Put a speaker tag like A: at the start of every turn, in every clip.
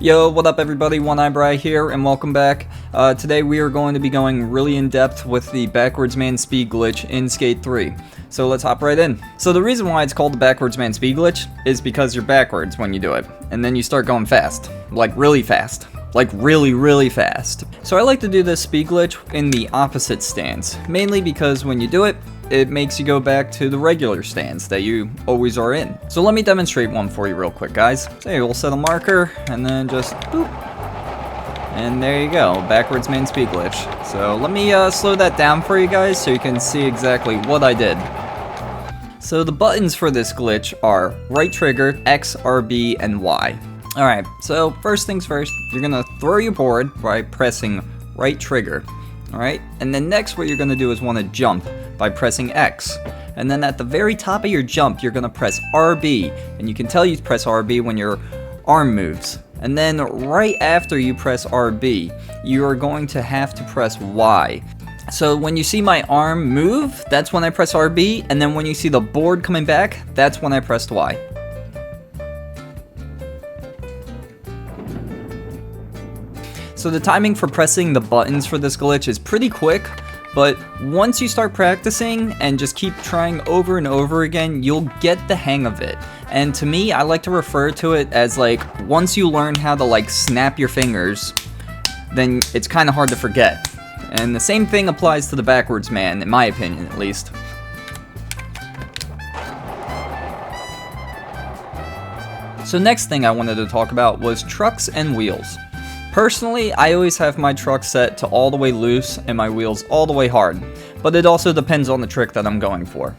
A: Yo, what up everybody, One Eyebrow here, and welcome back. Today we are going to be going really in depth with the Backwards Man speed glitch in Skate 3. So let's hop right in. So the reason why it's called the Backwards Man speed glitch is because you're backwards when you do it, and then you start going fast. Like really fast. Like really fast. So I like to do this speed glitch in the opposite stance, mainly because when you do it, it makes you go back to the regular stance that you always are in. So let me demonstrate one for you real quick, guys. So we'll set a marker, and then just boop. And there you go, Backwards Man speed glitch. So let me slow that down for you guys so you can see exactly what I did. So the buttons for this glitch are right trigger, X, RB, and Y. Alright, so first things first, you're gonna throw your board by pressing right trigger. Alright, and then next what you're gonna do is wanna jump by pressing X. And then at the very top of your jump, you're gonna press RB. And you can tell you press RB when your arm moves. And then right after you press RB, you are going to have to press Y. So when you see my arm move, that's when I press RB. And then when you see the board coming back, that's when I pressed Y. So the timing for pressing the buttons for this glitch is pretty quick, but once you start practicing and just keep trying over and over again, you'll get the hang of it. And to me, I like to refer to it as like, once you learn how to like snap your fingers, then it's kind of hard to forget. And the same thing applies to the Backwards Man, in my opinion at least. So next thing I wanted to talk about was trucks and wheels. Personally, I always have my truck set to all the way loose and my wheels all the way hard, but it also depends on the trick that I'm going for.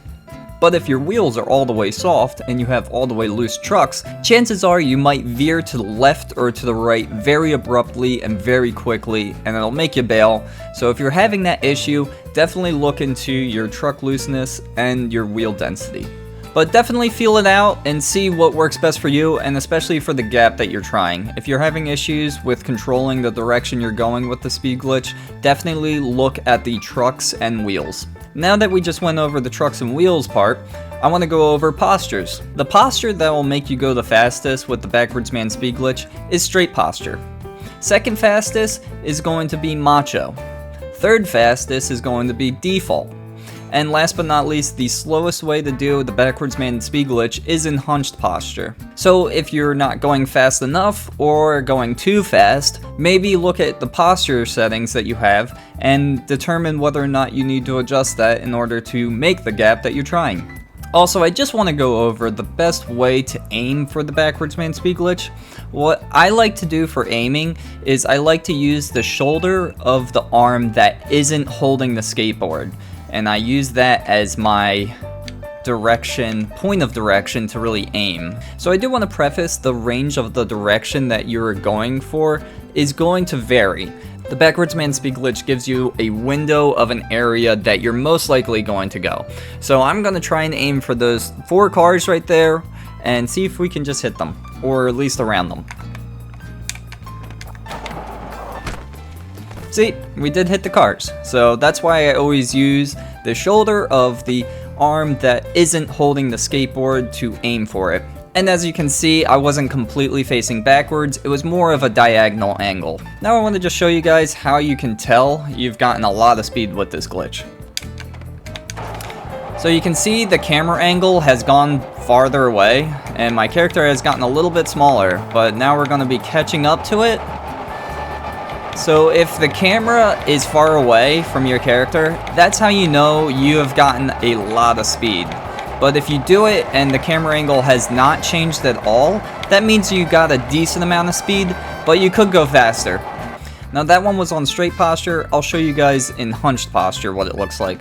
A: But if your wheels are all the way soft and you have all the way loose trucks, chances are you might veer to the left or to the right very abruptly and very quickly, and it'll make you bail. So if you're having that issue, definitely look into your truck looseness and your wheel density. But definitely feel it out and see what works best for you, and especially for the gap that you're trying. If you're having issues with controlling the direction you're going with the speed glitch, definitely look at the trucks and wheels. Now that we just went over the trucks and wheels part, I want to go over postures. The posture that will make you go the fastest with the Backwards Man speed glitch is straight posture. Second fastest is going to be macho. Third fastest is going to be default. And last but not least, the slowest way to do the Backwards Man speed glitch is in hunched posture. So if you're not going fast enough or going too fast, maybe look at the posture settings that you have and determine whether or not you need to adjust that in order to make the gap that you're trying. Also, I just want to go over the best way to aim for the Backwards Man speed glitch. What I like to do for aiming is I like to use the shoulder of the arm that isn't holding the skateboard. And I use that as my point of direction to really aim. So I do want to preface the range of the direction that you're going for is going to vary. The Backwards Man speed glitch gives you a window of an area that you're most likely going to go. So I'm going to try and aim for those 4 cars right there and see if we can just hit them, or at least around them. See, we did hit the cars, so that's why I always use the shoulder of the arm that isn't holding the skateboard to aim for it. And as you can see, I wasn't completely facing backwards, it was more of a diagonal angle. Now I want to just show you guys how you can tell you've gotten a lot of speed with this glitch. So you can see the camera angle has gone farther away, and my character has gotten a little bit smaller, but now we're going to be catching up to it. So if the camera is far away from your character, that's how you know you have gotten a lot of speed. But if you do it and the camera angle has not changed at all, that means you got a decent amount of speed, but you could go faster. Now that one was on straight posture. I'll show you guys in hunched posture what it looks like.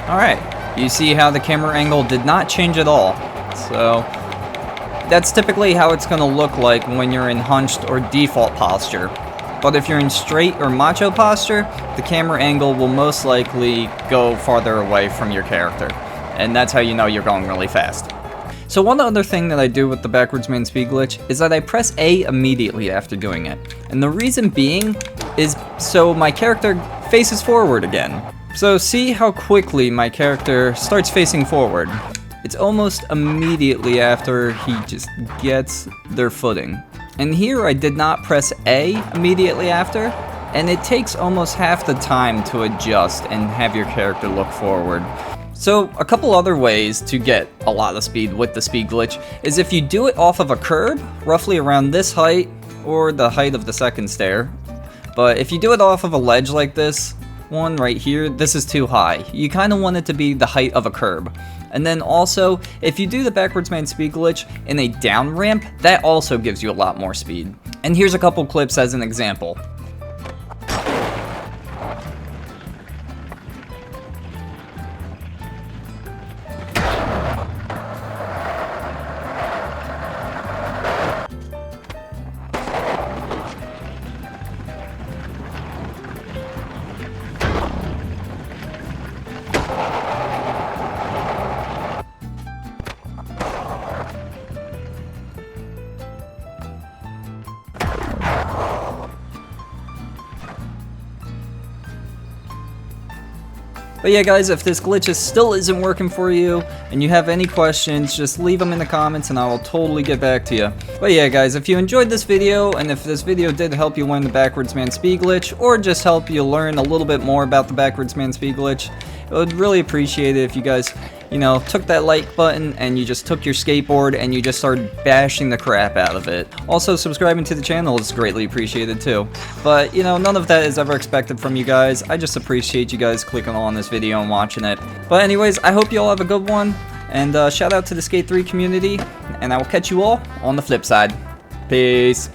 A: Alright, you see how the camera angle did not change at all. So that's typically how it's going to look like when you're in hunched or default posture. But if you're in straight or macho posture, the camera angle will most likely go farther away from your character. And that's how you know you're going really fast. So one other thing that I do with the Backwards Man speed glitch is that I press A immediately after doing it. And the reason being is so my character faces forward again. So see how quickly my character starts facing forward. it's almost immediately after he just gets their footing. And here I did not press A immediately after, and it takes almost half the time to adjust and have your character look forward. So a couple other ways to get a lot of speed with the speed glitch is if you do it off of a curb, roughly around this height, or the height of the second stair. But if you do it off of a ledge like this one right here, this is too high. You kind of want it to be the height of a curb. And then also, if you do the backwards man speed glitch in a down ramp, that also gives you a lot more speed. And here's a couple clips as an example. But yeah guys, if this glitch still isn't working for you, and you have any questions, just leave them in the comments and I will totally get back to you. But yeah guys, if you enjoyed this video, and if this video did help you learn the backwards man speed glitch, or just help you learn a little bit more about the backwards man speed glitch, I would really appreciate it if you guys, took that like button and you just took your skateboard and you just started bashing the crap out of it. Also, subscribing to the channel is greatly appreciated too. But, none of that is ever expected from you guys. I just appreciate you guys clicking on this video and watching it. But anyways, I hope you all have a good one. And shout out to the Skate 3 community. And I will catch you all on the flip side. Peace.